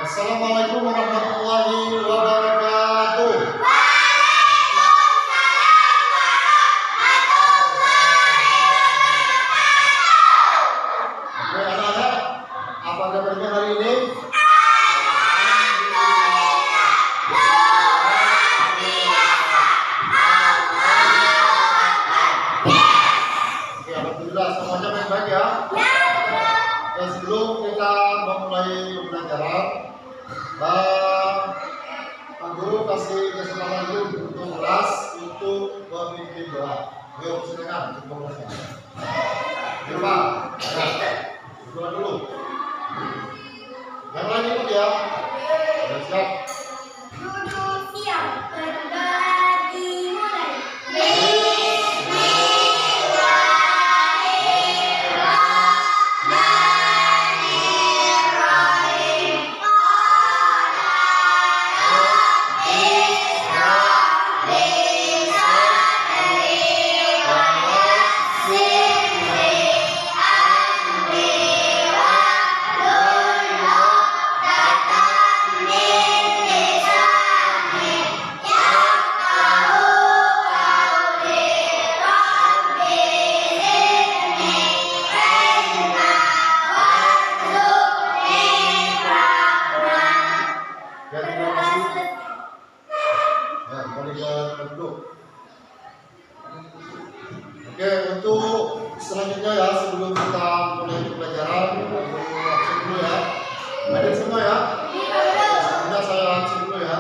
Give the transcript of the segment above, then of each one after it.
Assalamualaikum warahmatullahi wabarakatuh. Oke anak-anak, apa kabarnya hari ini? Oke, alhamdulillah semuanya baik-baik ya. Dan sebelum kita memulai pembelajaran, Pak Guru kasih kesempatan dulu untuk kelas untuk memimpin doa. Ayo silakan untuk kelasnya. Coba, doa dulu. Yang lain ikut ya. Siap. Duduk siap, berdoa dimulai. Oke, untuk selanjutnya ya, sebelum kita mulai pembelajaran, absen dulu ya. Hadir semua ya. Sebelumnya saya absen dulu ya.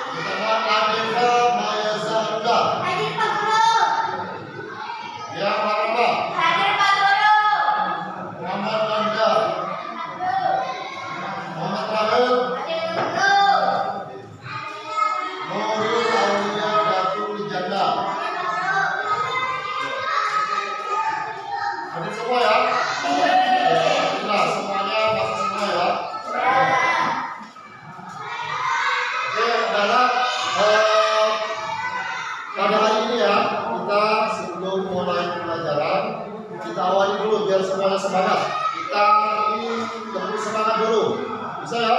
Pertama, Adeva Maya Zahra. Hadir Pak Guru. Ya, Pak Rama. Hadir Pak Guru. Muhammad Nanda. Muhammad Rahel. Hadir Pak Guru. Nurul Aulia Datul Janda. Hadir semua ya. Nah, semuanya masuk semua ya. Oke, adalah pada hari ini ya, kita sebelum mulai pembelajaran, kita awali dulu biar semuanya semangat. Kita ini lebih semangat dulu. Bisa ya?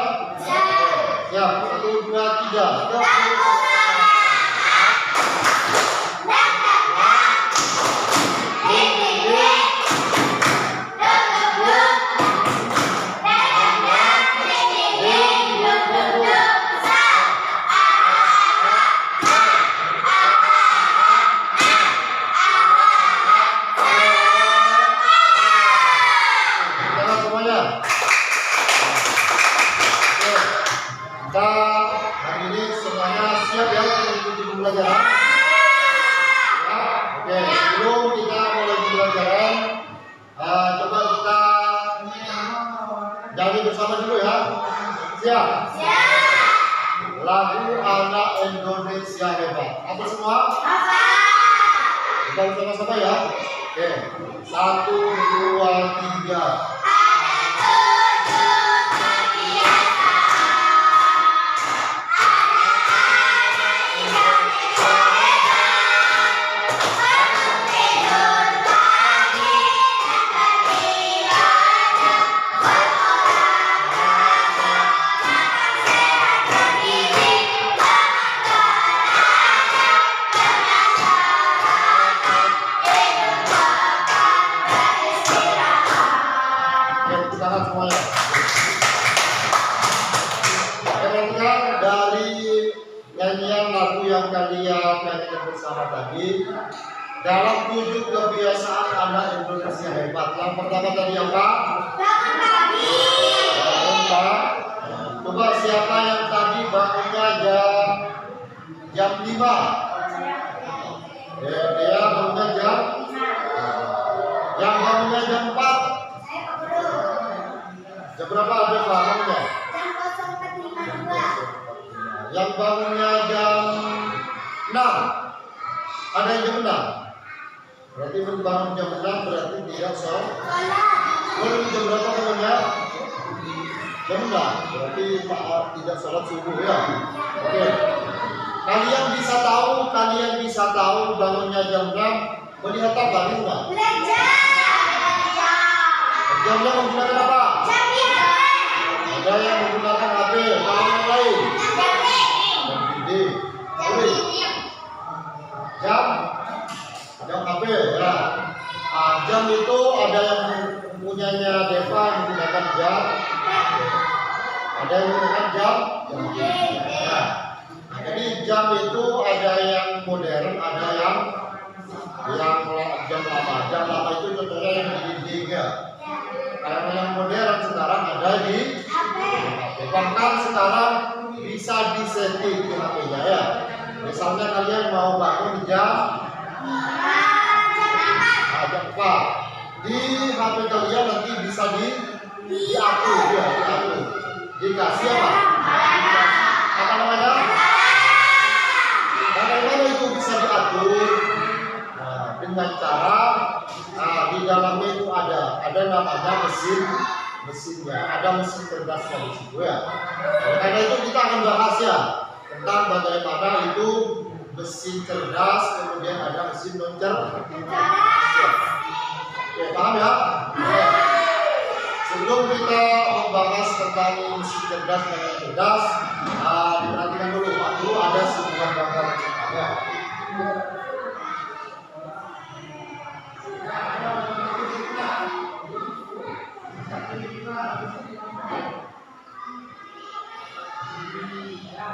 Ya, 1, 2, 3. Jangan semuanya. Oke. Kita hari ini semuanya siap ya untuk mengikuti pembelajaran. Ya, oke. Sebelum kita mulai pembelajaran, coba kita nyanyi bersama dulu ya. Siap? Lagu Anak Indonesia Hebat. Apa semua? Kita bersama-sama ya. Oke. 1, 2, 3. Tahan semuanya. Perhatikan dari nyanyian lagu yang kalian nyanyikan bersama tadi, dalam 7 kebiasaan anak Indonesia hebat. Yang pertama tadi apa? Bangun pagi. Bangun pagi. Coba siapa yang tadi bangunnya jam 5? Dia bangunnya yang bangunnya jam 4. Saya Pak Guru. Jam berapa ada bangunnya? Jam 04.52. Yang bangunnya jam 6. Ada yang jam 6? Berarti belum bangun jam 6 berarti tidak sholat. Belum jam berapa bangunnya? Jam 6. Berarti tidak sholat subuh ya. Oke. Kalian bisa tahu kalian bisa tahu bangunnya jam 6? Melihat apa di rumah? Jamnya menggunakan apa? Ada yang menggunakan HP, kalau yang lain? Jam HP ya. Jam itu ada yang punyanya Deva menggunakan jam, ada yang menggunakan jam. Ya. Jadi jam itu ada yang modern, ada yang jam lama. Jam lama itu contohnya yang di dinding ya. Karena yang modern sekarang ada di HP. Bahkan sekarang bisa disetting di HP-nya ya. Misalnya kalian mau bangun jam 4, di HP kalian nanti bisa diatur ya, diatur. Dikasih apa? Apa namanya? Bagaimana itu bisa diatur? Dengan cara di dalamnya itu ada namanya mesinnya, ada mesin cerdasnya di situ ya. Karena itu kita akan bahas ya tentang bagaimana itu mesin cerdas, kemudian ada mesin non cerdas. Oke, paham ya? Oke. Sebelum kita membahas tentang mesin cerdas dan non cerdas, diperhatikan dulu Pak, dulu ada sebuah gambar ya.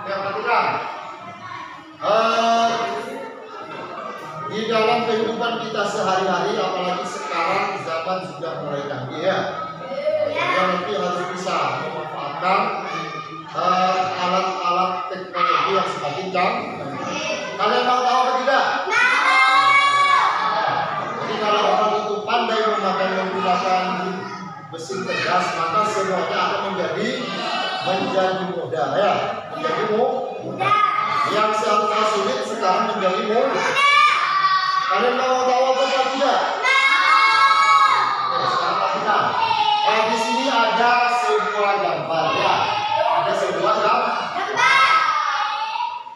Ya, perhatikan. Di dalam kehidupan kita sehari-hari, apalagi sekarang zaman sudah mulai canggih ya. Kita nanti harus bisa memanfaatkan alat-alat teknologi yang semakin canggih. Kalian mau tahu atau tidak? Jadi kalau orang itu pandai menggunakan mesin cerdas, maka semuanya akan menjadi mudah ya, menjadi mudah. Yang seharusnya sulit sekarang menjadi mudah. Kalian mau tahu apa tidak? Sekarang kita. Di sini ada sebuah gambar ya. Ada sebuah gambar.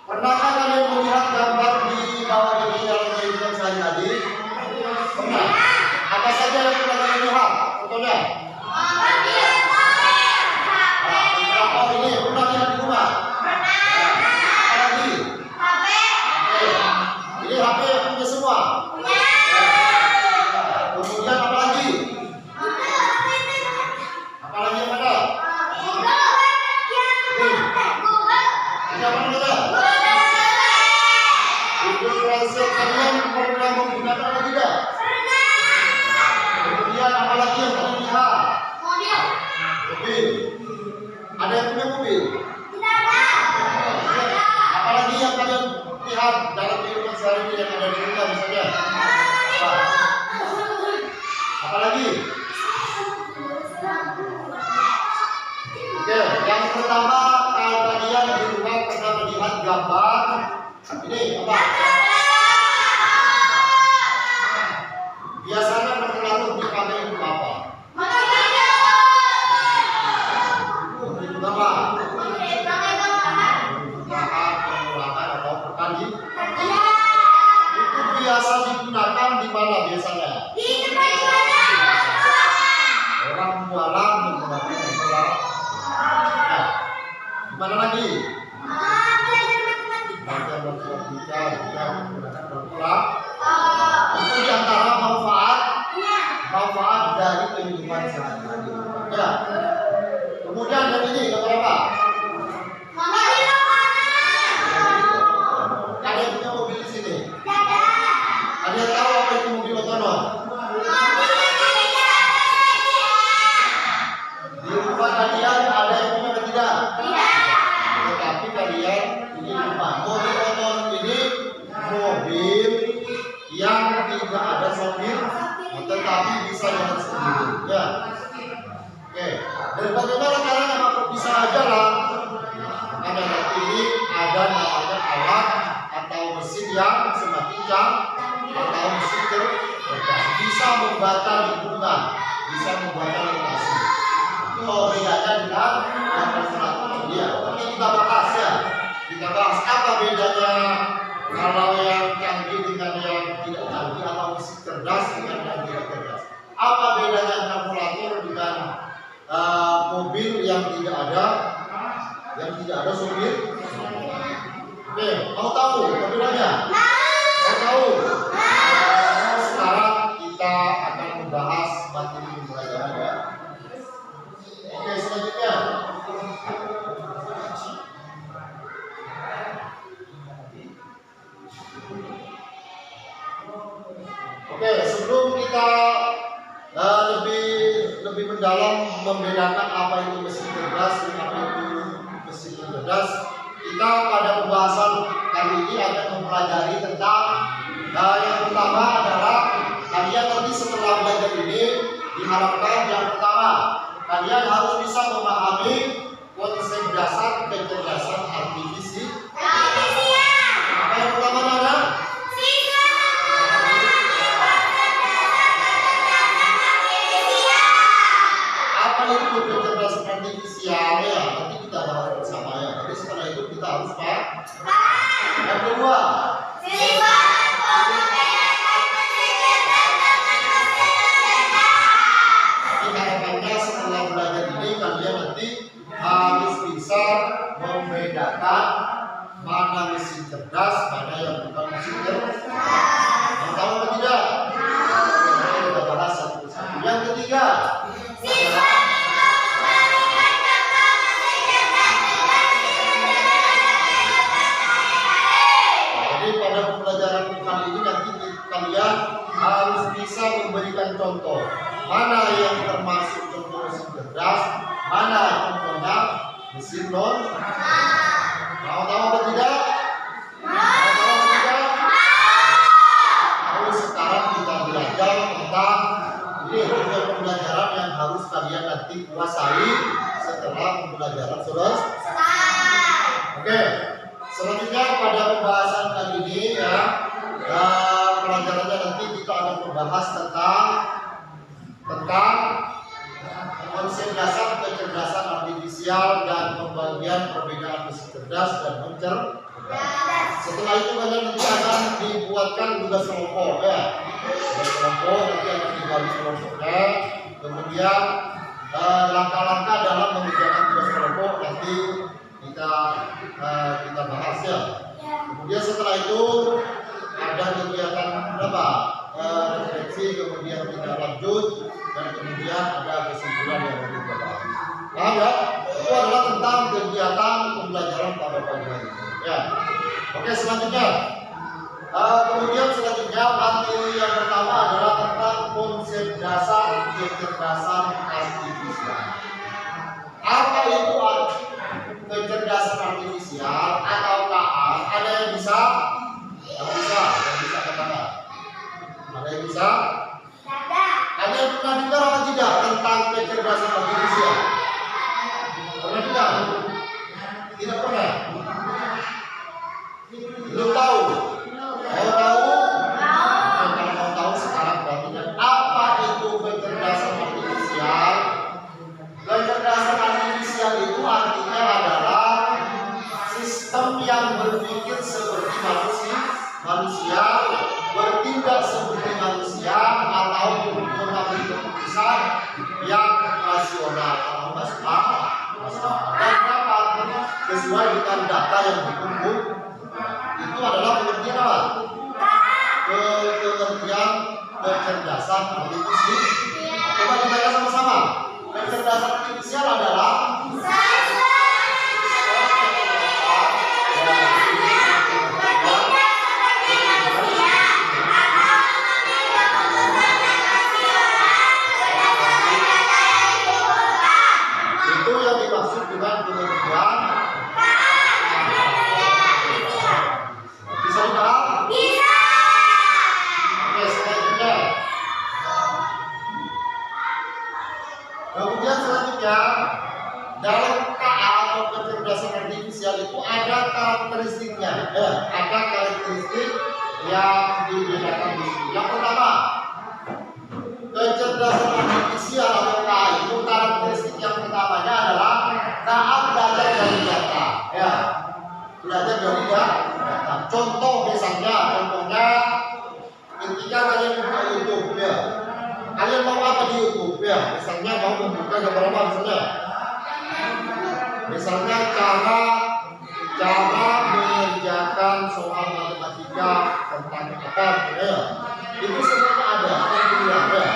Pernahkah kalian melihat gambar di bawah ini dalam kehidupan sehari-hari? Pernah. Apa saja yang pernah kalian lihat? Contohnya? Ini pernah lihat di rumah? Apa lagi? Ini HP yang punya semua? Kemudian apa lagi? Apa lagi yang ada? Ini apa namanya? Google Translate kalian pernah menggunakan atau tidak? Kemudian apa lagi yang kalian lihat? Mobil. Ada yang punya mobil? Apalagi yang kalian lihat dalam kehidupan sehari-hari yang ada di rumah misalnya? Apalagi? Oke, yang pertama kalau kalian di rumah pernah melihat gambar ini apa? Biasanya berpengaruh dipakai untuk apa? Apa? Pengulangan atau pertanding. Itu biasa digunakan di mana biasanya? Orang jualan menggunakan pengulangan. Di mana lagi? Belajar matematika juga menggunakan pengulangan. Itu diantara manfaat dari kehidupan sehari-hari. Ya. Kemudian yang ini gambar apa? Ada yang punya mobil di sini? Ada yang tahu apa itu mobil otonom? Di rumah kalian ada yang punya atau tidak? Tetapi kalian ini lupa. Mobil otonom ini mobil yang tidak ada sopir, tetapi bisa jalan sendiri. Ya. Oke. Dan bagaimana caranya maka bisa jalan? Karena nanti ini ada namanya alat atau mesin yang semakin canggih atau mesin cerdas, bisa membaca lingkungan, bisa membaca lokasi. Itu bedanya dengan yang media. Oke, kita bahas ya. Kita bahas apa bedanya kalau yang yang tidak ada sopir. Oke, mau tahu perbedaannya? Mau tahu? Sekarang kita akan membahas materi pembelajaran ya. Oke, selanjutnya. Oke, sebelum kita lebih mendalam membedakan apa itu mesin cerdas dan apa itu mesin cerdas, kita pada pembahasan kali ini akan mempelajari tentang yang pertama adalah kalian nanti setelah belajar ini diharapkan yang pertama kalian harus bisa memahami konsep dasar kecerdasan artifisial. Apa yang pertama mana? Apa itu kecerdasan artifisial ya? Nanti kita bahas bersama ya. Tapi setelah itu kita harus paham. Yang kedua, harapannya setelah belajar ini kalian nanti harus bisa membedakan mana mesin cerdas, mana yang bukan mesin cerdas. Yang tahu atau tidak? Kita bahas satu persatu. Yang ketiga, jadi pada pembelajaran kali ini nanti kalian harus bisa memberikan contoh mana yang termasuk contoh mesin cerdas, mana contohnya mesin non. Mau tahu atau tidak? Mau tahu atau tidak? Lalu sekarang kita belajar tentang ini tujuan pembelajaran yang harus kalian nanti kuasai setelah pembelajaran sudah. Oke, selanjutnya pada pembahasan kali ini ya, pelajarannya nanti kita akan membahas tentang konsep dasar kecerdasan artifisial dan pembagian perbedaan mesin cerdas dan non cerdas. Setelah itu kalian nanti akan dibuatkan tugas kelompok ya. Tugas kelompok nanti akan dibagi kelompoknya. Kemudian langkah-langkah dalam mengerjakan tugas kelompok nanti kita bahas ya. Kemudian setelah itu ada kegiatan berapa? Refleksi, kemudian kita lanjut, dan kemudian ada kesimpulan yang lebih bahas. Paham ya? Itu adalah tentang kegiatan pembelajaran pada pagi hari ini. Ya. Oke, selanjutnya. Kemudian selanjutnya materi yang pertama adalah tentang konsep dasar kecerdasan artifisial. Apa itu kecerdasan artifisial atau KA? Ada yang bisa? Yang bisa katakan. Ada yang bisa? Ada yang pernah dengar atau tidak tentang kecerdasan artifisial? Pernah dengar? Tidak pernah? Belum tahu? Mau tahu? Kalau mau tahu sekarang perhatikan apa itu kecerdasan artifisial. Kecerdasan artifisial itu artinya adalah sistem yang berpikir seperti manusia, bertindak seperti manusia, atau mengambil keputusan yang rasional atau masuk akal dan dapat sesuai dengan data yang dikumpul. Itu adalah pengertian apa? Pengertian kecerdasan artifisial. Coba kita lihat sama-sama. Kecerdasan artifisial adalah itu yang dimaksud dengan pengertian. Bisa dipaham? Bisa. Oke, selanjutnya. Kemudian selanjutnya dalam KA atau kecerdasan artifisial itu ada karakteristiknya. Ada karakteristik yang dibedakan di sini. Yang pertama, kecerdasan artifisial atau KA itu karakteristik yang pertamanya adalah KA belajar dari data. Ya, belajar dari data. Contohnya ketika kalian buka YouTube ya, kalian mau apa di YouTube ya? Misalnya mau membuka gambar apa misalnya? Misalnya cara mengerjakan soal matematika tentang apa ya. Itu semuanya ada, ya.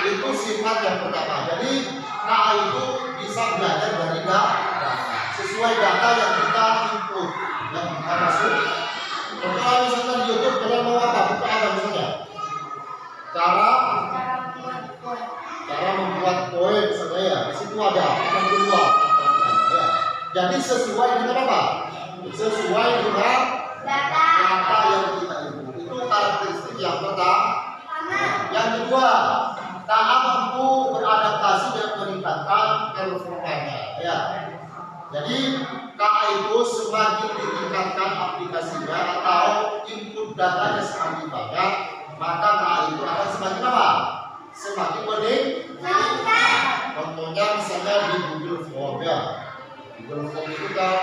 Itu sifat yang pertama. Jadi KA itu bisa belajar dari data sesuai data yang kita input, yang kita masuk. Kalau misalnya di YouTube kalian mau apa? Buka apa misalnya? Cara membuat poin misalnya ya. Di situ ada yang kedua. Ya. Jadi sesuai dengan apa? Sesuai dengan data yang kita input. Itu karakteristik yang pertama. Yang kedua, KA mampu beradaptasi dan meningkatkan performanya. Ya. Jadi KA itu semakin ditingkatkan aplikasinya atau input datanya semakin banyak, maka KA itu akan semakin apa? Semakin meningkat. Contohnya misalnya di Google Form ya. Google Form itu kan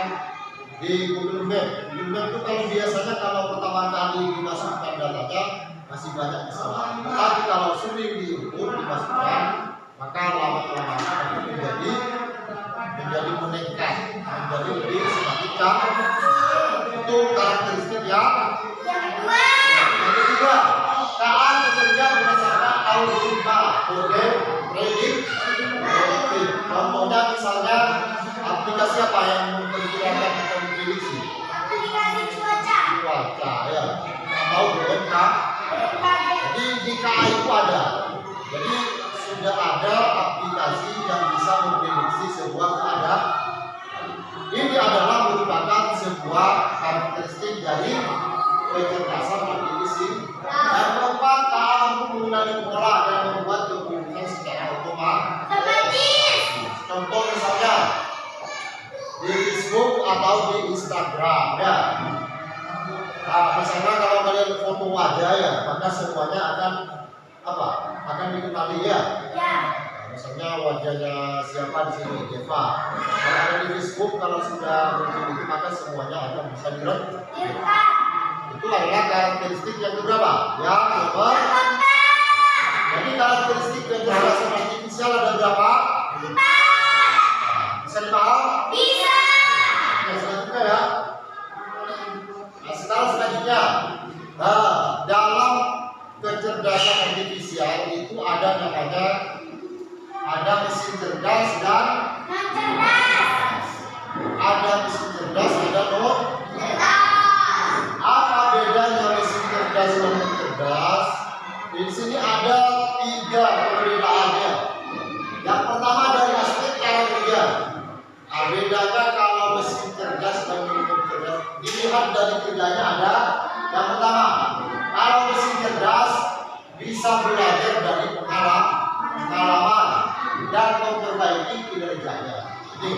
di Google Map. Google Map itu kalau biasanya kalau pertama kali dimasukkan datanya masih banyak kesalahan. Tapi kalau sering diinput dimasukkan, maka lama-lama akan menjadi meningkat, menjadi lebih semakin canggih. Itu karakteristik yang kedua. Yang ketiga, KA bekerja berdasarkan algoritma model prediktif. Contohnya misalnya aplikasi apa yang memperkirakan prediksi? Aplikasi cuaca ya, atau BMKG. Jadi di KA itu ada. Jadi sudah ada aplikasi yang bisa memprediksi sebuah keadaan. Ini adalah merupakan sebuah karakteristik dari kecerdasan artifisial. Yang keempat, KA mampu mengenali pola dan membuat keputusan secara otomatis. Contoh misalnya di Facebook atau di Instagram ya. Nah, misalnya kalau kalian foto wajah ya, maka semuanya akan apa? Akan dikenali ya. Misalnya wajahnya siapa di sini, Deva. Kalau ada di Facebook, kalau sudah muncul itu maka semuanya akan bisa dilihat. Itu adalah karakteristik yang keberapa? Yang keempat. Jadi karakteristik kecerdasan artifisial ada berapa? 4. Bisa dipaham? Bisa. Yang selanjutnya ya. Nah, sekarang selanjutnya. Nah, dalam kecerdasan artifisial itu ada namanya mesin cerdas dan non-cerdas. Ada mesin cerdas, ada non-cerdas. Apa bedanya mesin cerdas dan non-cerdas? Di sini ada 3 perbedaannya. Yang pertama dari aspek cara kerja. Nah, bedanya kalau mesin cerdas dan non-cerdas dilihat dari kerjanya ada. Yang pertama, kalau mesin cerdas bisa belajar dari pengalaman dan memperbaiki kinerjanya. Jadi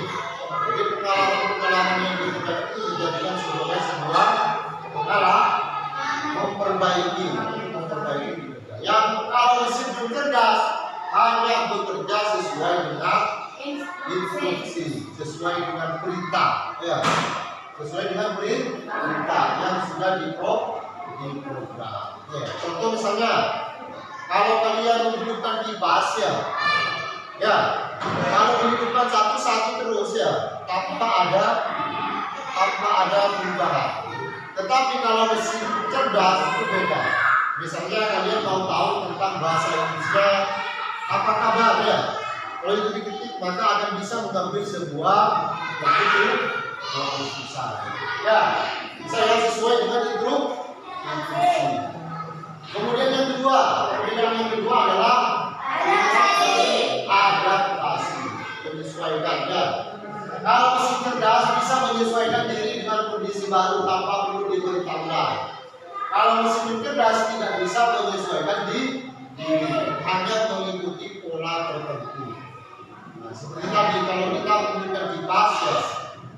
pengalaman yang diperbaiki itu dijadikan sebagai sebuah memperbaiki kinerja. Yang kalau mesin cerdas hanya bekerja sesuai dengan instruksi, sesuai dengan perintah, ya, sesuai dengan perintah yang sudah diprogram. Ya. Contoh misalnya, kalau kalian menghidupkan kipas ya, kalau menghidupkan satu terus ya, tanpa ada perubahan. Tetapi kalau mesin cerdas itu beda. Misalnya kalian mau tahu tentang bahasa Indonesia, apa kabar ya? Kalau itu diketik maka akan bisa mengambil sebuah bisa. Ya, bisa yang sesuai dengan instruksi. Kemudian yang kedua adalah adaptasi, menyesuaikan ya. Kalau mesin cerdas bisa menyesuaikan diri dengan kondisi baru tanpa perlu diberitahu. Kalau mesin cerdas tidak bisa menyesuaikan diri, hanya mengikuti pola tertentu. Nah, seperti tadi kalau kita menggunakan kipas ya,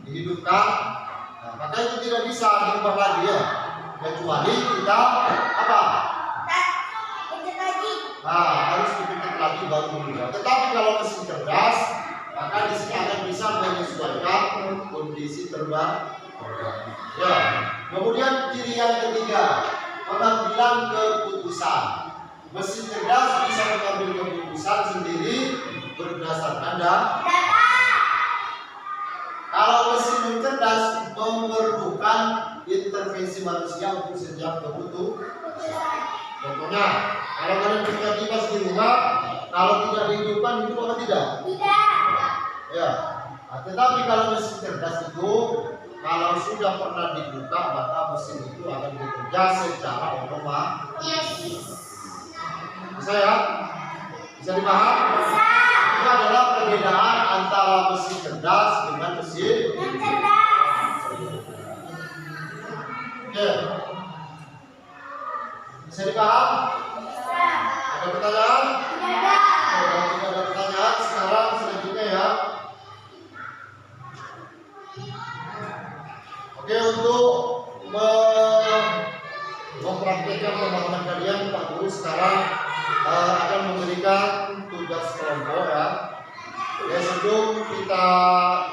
dihidupkan, maka itu tidak bisa diubah lagi ya, kecuali kita apa? Harus dipikir lagi baru berubah. Tetapi kalau mesin cerdas, maka di sini akan bisa menyesuaikan kondisi terbaru. Ya. Kemudian ciri yang ketiga, pengambilan keputusan. Mesin cerdas bisa mengambil keputusan sendiri berdasarkan data. Kalau mesin yang cerdas memerlukan intervensi manusia untuk setiap kebutuhan. Contohnya, kalau kalian punya kipas di rumah, kalau tidak dihidupkan hidup apa tidak? Tidak. Ya. Nah, tetapi kalau mesin cerdas itu, kalau sudah pernah dibuka, maka mesin itu akan bekerja secara otomatis. Bisa ya? Bisa dipaham? Bisa. Itu adalah perbedaan antara mesin cerdas dengan mesin Yang cerdas. Oke. Bisa dipaham? Bisa. Ada pertanyaan? Tidak ada. Kalau tidak ada pertanyaan, sekarang selanjutnya ya. Oke, untuk mempraktikkan pemahaman kalian, Pak Guru sekarang akan memberikan tugas kelompok ya. Ya, sebelum kita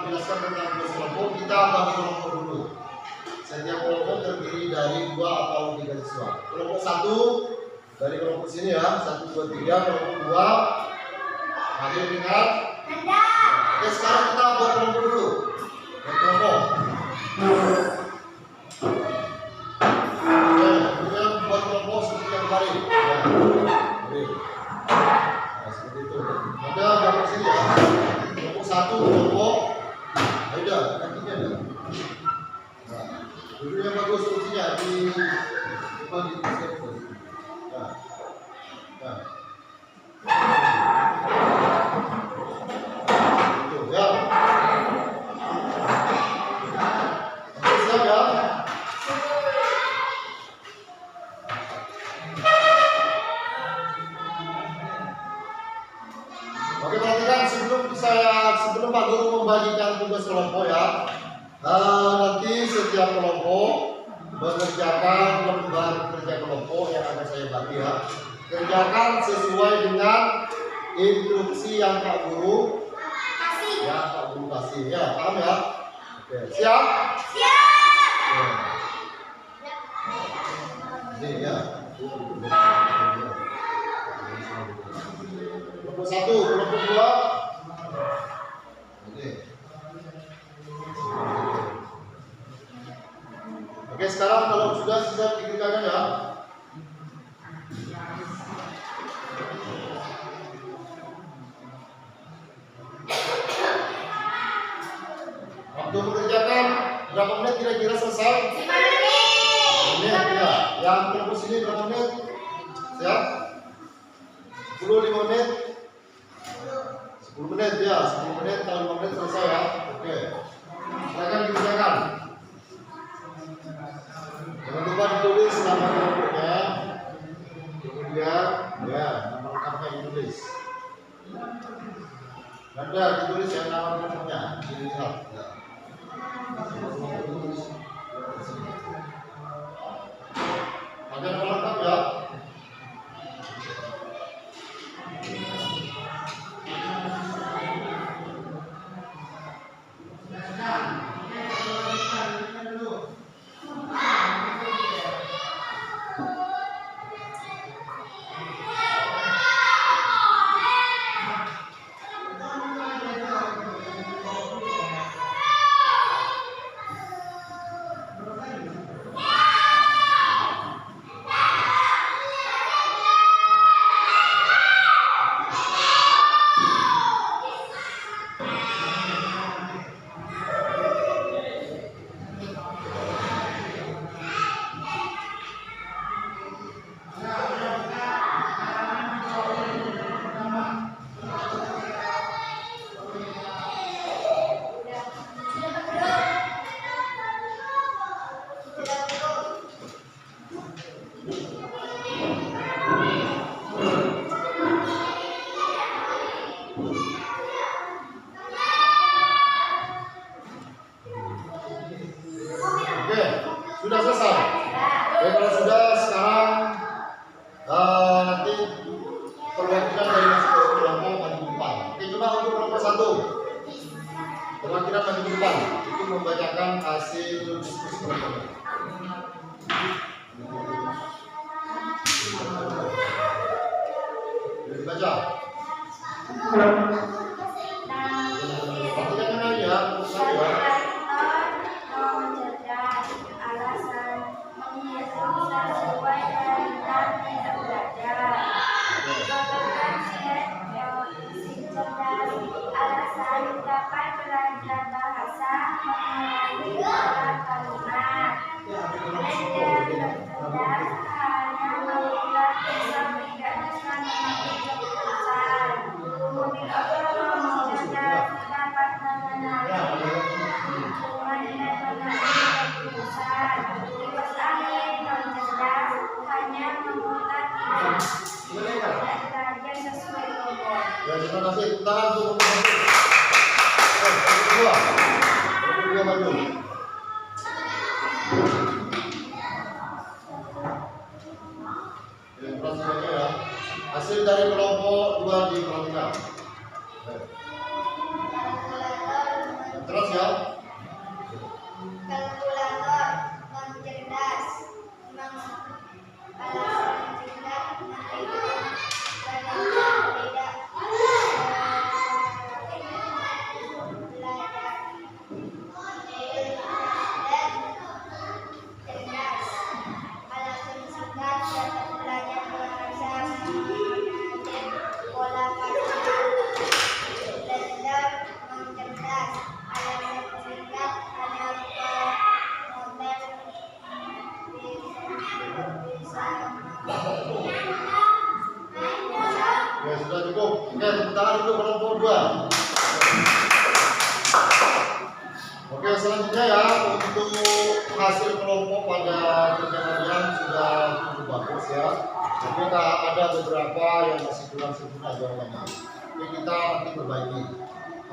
menjelaskan tentang tugas kelompok, kita bagi kelompok dulu. Setiap kelompok terdiri dari 2 atau 3 siswa. Kelompok 1 dari kelompok sini ya, 1, 2, 3. Kelompok 2 hadir dengan Anda. Oke, sekarang kita buat kelompok dulu. Buat kelompok. Oke, kemudian buat kelompok seperti yang kemarin. Ya, oke. Nah, seperti itu. Ada kelompok sini ya. Kelompok 1, kelompok. Ayo, kakinya ada. Nah, dulu yang bagus fungsinya di sini. Nah, nah. Itu ya. Oke, siap ya. Oke, perhatikan sebelum Pak Guru membagikan tugas kelompok ya. Nanti setiap kelompok mengerjakan lembar kerja kelompok yang akan saya bagi ya. Kerjakan sesuai dengan instruksi yang Pak Guru Kasih. ya, Pak Guru kasih ya, paham ya? Oke, siap? Siap. Oke. Ini ya. Kelompok 1, kelompok 2. Oke. Oke, sekarang kalau sudah dikerjakan ya. Waktu mengerjakan berapa menit kira-kira selesai? 5 menit. Menit ya. Yang kelompok sini berapa menit? Siap? 10, 5 menit. 10 menit ya, 10 menit kalau 5 menit selesai ya. Oke. Silakan dikerjakan. Jangan lupa ditulis nama kelompoknya. Kemudian ya, nama lengkapnya ditulis. Ada ditulis ya nama kelompoknya. Dilihat ya. Ada nama lengkap ya. Oke, sudah selesai. Oke, kalau sudah sekarang nanti perwakilan dari masing-masing kelompok maju ke depan. Oke, coba untuk kelompok 1. Perwakilan maju ke depan itu membacakan hasil diskusi kelompok. Dibaca. Perhatikan yang lain ya, Oke, tepuk tangan untuk kelompok 1. Kelompok 2 maju. Perhatikan ya. Hasil dari kelompok 2 diperhatikan. Terus ya. Kalkulator non-cerdas alasan cerdas menghitung belajar tidak belajar dan cerdas alasan singkat dapat belajar bahasa mengenai pola kata belajar non-cerdas alasan singkat ada model bisa Ya, sudah cukup. Oke, tepuk tangan untuk kelompok 2. Oke, selanjutnya ya, untuk hasil kelompok pada kerja kalian sudah cukup bagus ya. Tapi ada beberapa yang masih kurang sempurna jawabannya. Oke, kita nanti perbaiki.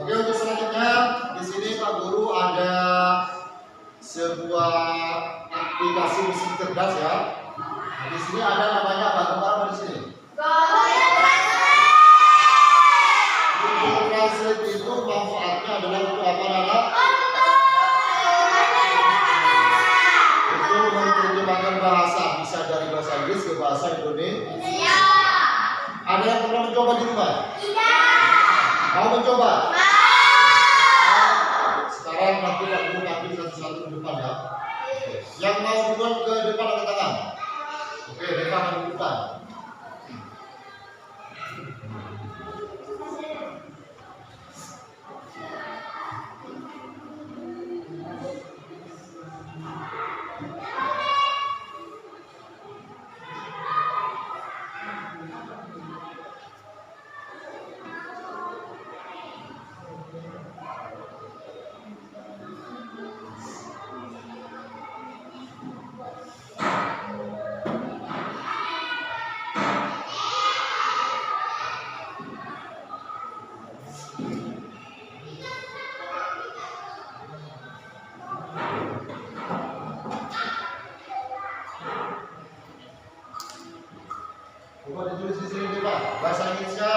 Oke, untuk selanjutnya di sini Pak Guru ada sebuah aplikasi mesin cerdas ya. Nah, di sini ada namanya apa di sini? Google Translate itu manfaatnya adalah untuk apa anak? Untuk menerjemahkan bahasa, bisa dari bahasa Inggris ke bahasa Indonesia. Ada yang pernah mencoba di rumah? Mau mencoba? Sekarang nanti Pak Guru panggil satu-satu ke depan ya. Yang mau duluan ke depan angkat tangan. Oke, depan ke depan. Coba ditulis di sini nih Pak, bahasa Inggrisnya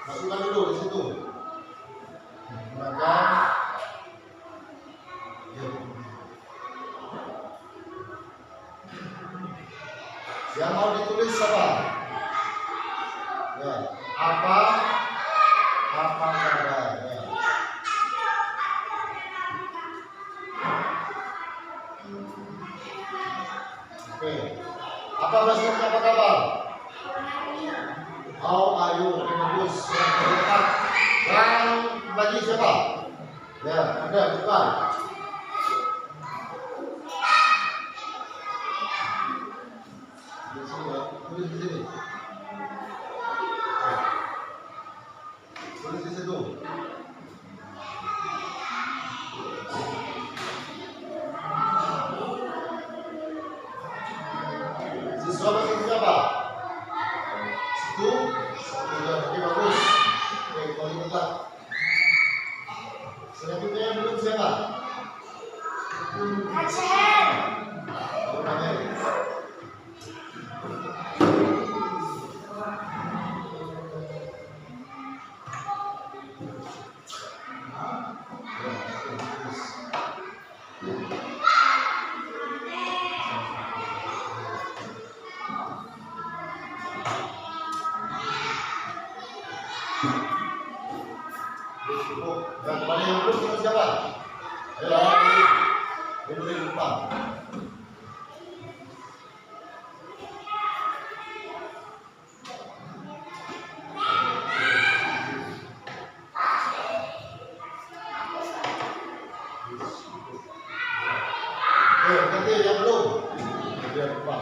masukkan dulu di situ. Maka ya. Yang mau ditulis apa? Ya, apa kabar? Ya. Oke. Apa bahasa Inggrisnya apa kabar? How are you? Oke, bagus. Yang terdekat. Yang lagi siapa? Ya, ada depan. Di sini ya, tulis di sini. Tulis di situ. Siswa bahasa Inggris apa? Situ. Oke, bagus. Oke, kembali tegak. Selanjutnya yang belum siapa? Dan kembali yang belum siapa? Ayo, dulu di depan. Nanti yang belum di depan.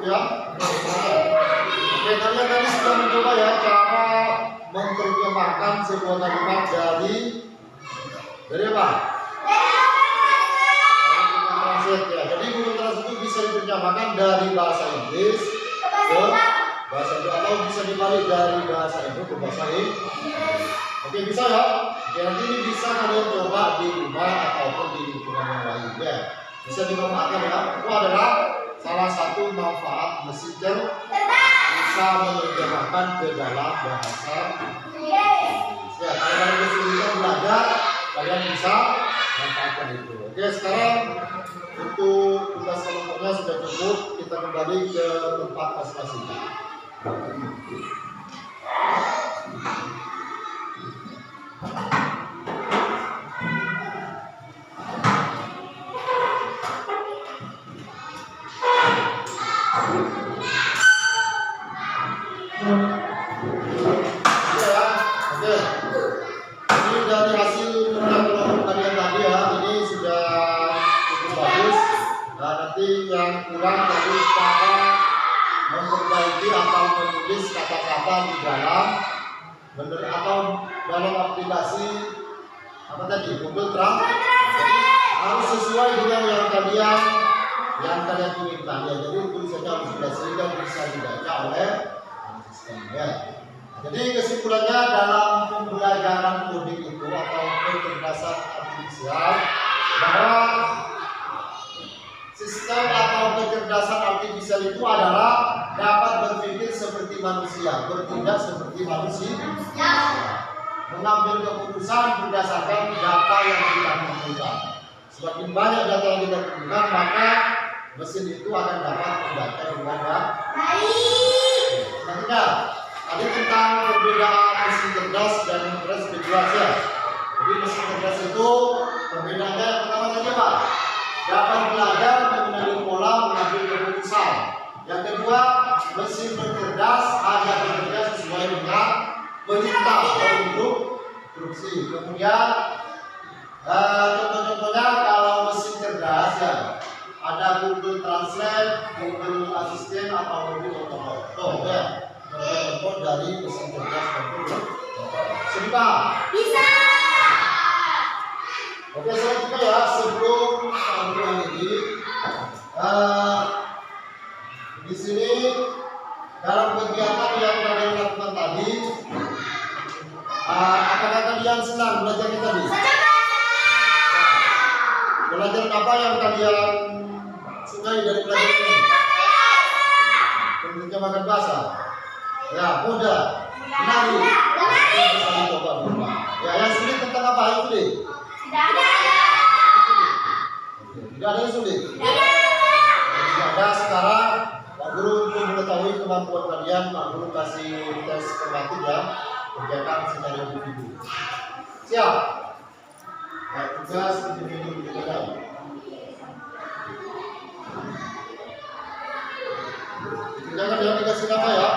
Ya, oke, kalian tadi sudah mencoba ya cara menerjemahkan sebuah kalimat dari apa? Translate ya. Jadi Google Translate itu bisa diterjemahkan dari bahasa Inggris ke bahasa Inggris atau bisa dibalik dari bahasa Inggris ke bahasa Inggris. Oke, bisa ya? Oke, nanti ini bisa kalian coba di rumah ataupun di lingkungan yang lain ya. Bisa dimanfaatkan ya. Itu adalah salah satu manfaat Messenger, bisa menerjemahkan ke dalam bahasa Inggris. Ya, kalau kalian kesulitan belajar, kalian bisa manfaatkan itu. Oke, sekarang untuk tugas kelompoknya sudah cukup. Kita kembali ke tempat masing-masing. Dari hasil kerja kelompok kalian tadi ya, ini sudah cukup bagus. Nah, nanti yang kurang tadi cara memperbaiki atau menulis kata-kata di dalam atau dalam aplikasi apa tadi Google Translate. Harus sesuai dengan yang kalian inginkan ya. Jadi tulisannya harus jelas sehingga bisa dibaca oleh sistemnya. Jadi kesimpulannya dalam pembelajaran coding itu atau kecerdasan artifisial, bahwa sistem atau kecerdasan artifisial itu adalah dapat berpikir seperti manusia, bertindak seperti manusia, mengambil keputusan berdasarkan data yang kita kumpulkan. Semakin banyak data yang kita kumpulkan, maka mesin itu akan dapat membaca dengan baik. Selanjutnya, tadi tentang perbedaan mesin cerdas dan mesin cerdas ya. Jadi mesin cerdas itu perbedaannya yang pertama tadi apa? Dapat belajar mengenali pola mengambil keputusan. Yang kedua, mesin cerdas hanya bekerja sesuai dengan perintah atau instruksi. Kemudian contoh-contohnya kalau mesin cerdas ya, ada Google Translate, Google Assistant atau Google Automaton ya. Contoh dari mesin cerdas komputer. Sudah bisa. Oke, selanjutnya ya, sebelum sampai ini di sini dalam kegiatan yang kalian lakukan tadi, apakah kalian senang belajarnya tadi? Belajar apa yang kalian sukai dari pelajaran ini? Menerjemahkan bahasa. Ya, mudah. Menarik. Bisa dicoba berubah. Ya, yang sulit tentang apa yang sulit? Tidak ada yang sulit. Tidak ada. Sekarang Pak Guru untuk mengetahui kemampuan kalian, Pak Guru kasih tes formatif ya. Kerjakan skenario individu. Siap. Baik, tugas individu dikerjakan. Jangan yang dikasih nama ya.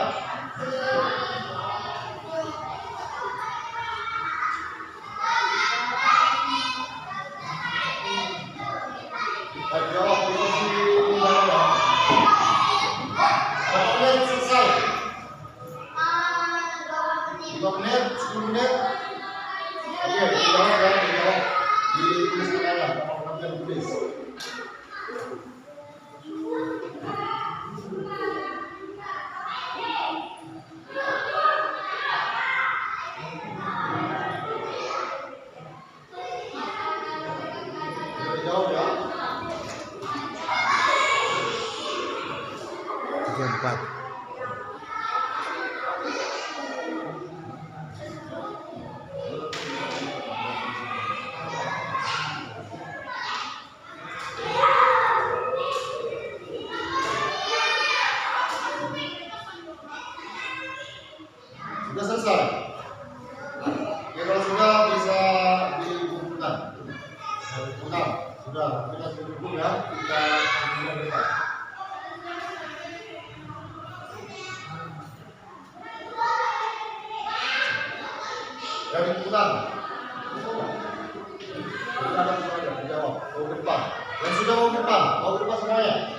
Jawab posisi mana? Berapa menit selesai? 2 menit, 10 menit. Oke, dijawab ya, dijawab. Dituliskan aja, kalau kalian tulis. Dijawab ya. 34. Sudah selesai. Ya, kalau sudah bisa dikumpulkan. Sudah, kita cukup ya. Kita mulai. Dari pulang. Kita ada semuanya, dijawab. Mau ke depan. Yang sudah mau ke depan semuanya.